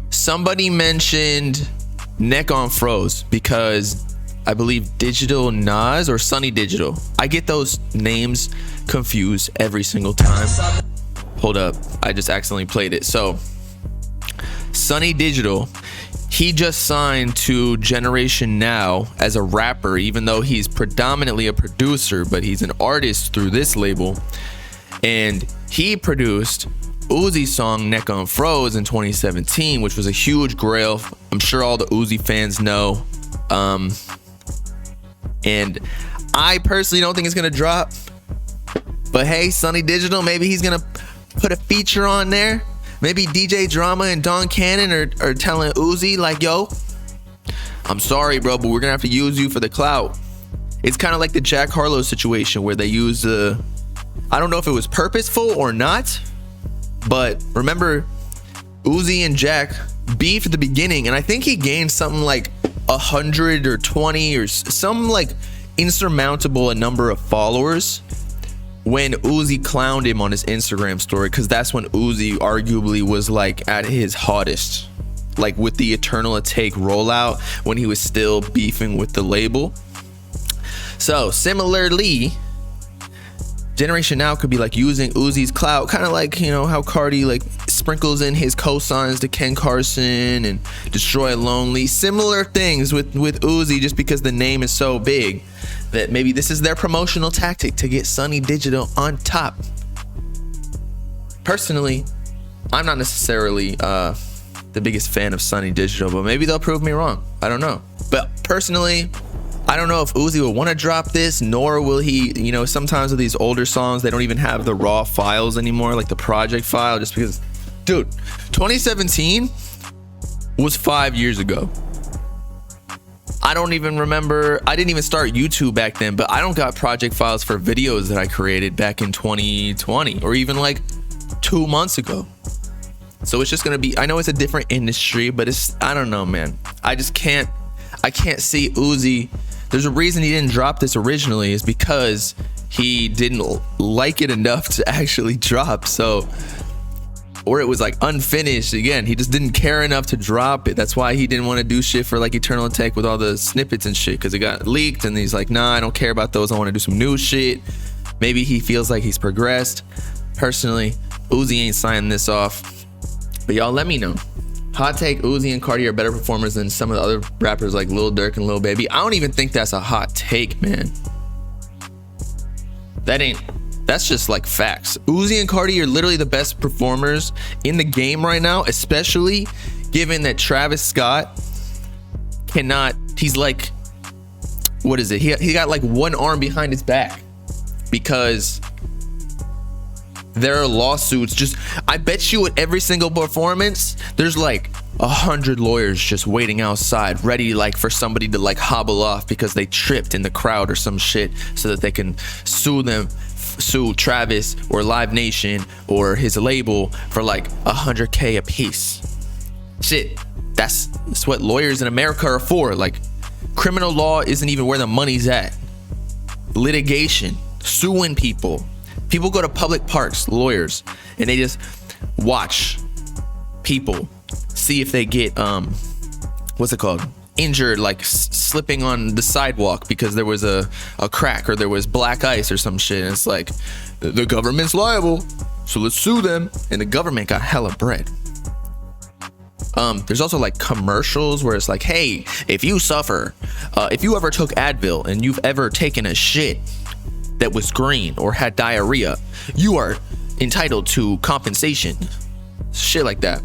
Somebody mentioned Neck on Froze because I believe Digital Nas or Sunny Digital. I get those names confused every single time. Hold up, I just accidentally played it. So Sunny Digital, he just signed to Generation Now as a rapper, even though he's predominantly a producer, but he's an artist through this label. And he produced Uzi's song Neck on Froze in 2017, which was a huge Grail. I'm sure all the Uzi fans know. And I personally don't think it's gonna drop, but hey, Sunny Digital, maybe he's gonna put a feature on there. Maybe DJ Drama and Don Cannon are telling Uzi like, yo, I'm sorry bro, but we're gonna have to use you for the clout. It's kind of like the Jack Harlow situation where they used I don't know if it was purposeful or not, but remember Uzi and Jack beefed at the beginning, and I think he gained something like 100 or 20 or some like insurmountable a number of followers when Uzi clowned him on his Instagram story, because that's when Uzi arguably was like at his hottest, like with the Eternal Take rollout, when he was still beefing with the label. So similarly, Generation Now could be like using Uzi's clout, kind of like, you know, how Cardi like sprinkles in his cosigns to Ken Carson and Destroy Lonely. Similar things with Uzi, just because the name is so big that maybe this is their promotional tactic to get Sunny Digital on top. Personally, I'm not necessarily the biggest fan of Sunny Digital, but maybe they'll prove me wrong. I don't know. But personally, I don't know if Uzi will want to drop this, nor will he, you know, sometimes with these older songs, they don't even have the raw files anymore, like the project file, just because, dude, 2017 was 5 years ago. I don't even remember, I didn't even start YouTube back then, but I don't got project files for videos that I created back in 2020 or even like 2 months ago. So it's just gonna be, I know it's a different industry, but it's, I don't know, man. I can't see Uzi. There's a reason he didn't drop this originally, is because he didn't like it enough to actually drop. So, or it was like unfinished. Again, he just didn't care enough to drop it. That's why he didn't want to do shit for like Eternal Tech with all the snippets and shit, because it got leaked and he's like, nah, I don't care about those. I want to do some new shit. Maybe he feels like he's progressed. Personally, Uzi ain't signing this off. But y'all let me know. Hot take, Uzi and Cardi are better performers than some of the other rappers like Lil Durk and Lil Baby. I don't even think that's a hot take, man. That's just like facts. Uzi and Cardi are literally the best performers in the game right now, especially given that Travis Scott cannot, he's like, what is it? He got like one arm behind his back because there are lawsuits. Just, I bet you at every single performance, there's like 100 lawyers just waiting outside, ready like for somebody to like hobble off because they tripped in the crowd or some shit, so that they can sue Travis or Live Nation or his label for like 100K a piece. Shit, that's what lawyers in America are for. Like, criminal law isn't even where the money's at. Litigation, suing people. People go to public parks, lawyers, and they just watch people, see if they get what's it called, injured, like slipping on the sidewalk because there was a crack or there was black ice or some shit. And it's like, the government's liable, so let's sue them. And the government got hella bread. There's also like commercials where it's like, hey, if you ever took Advil and you've ever taken a shit that was green or had diarrhea, you are entitled to compensation. Shit like that.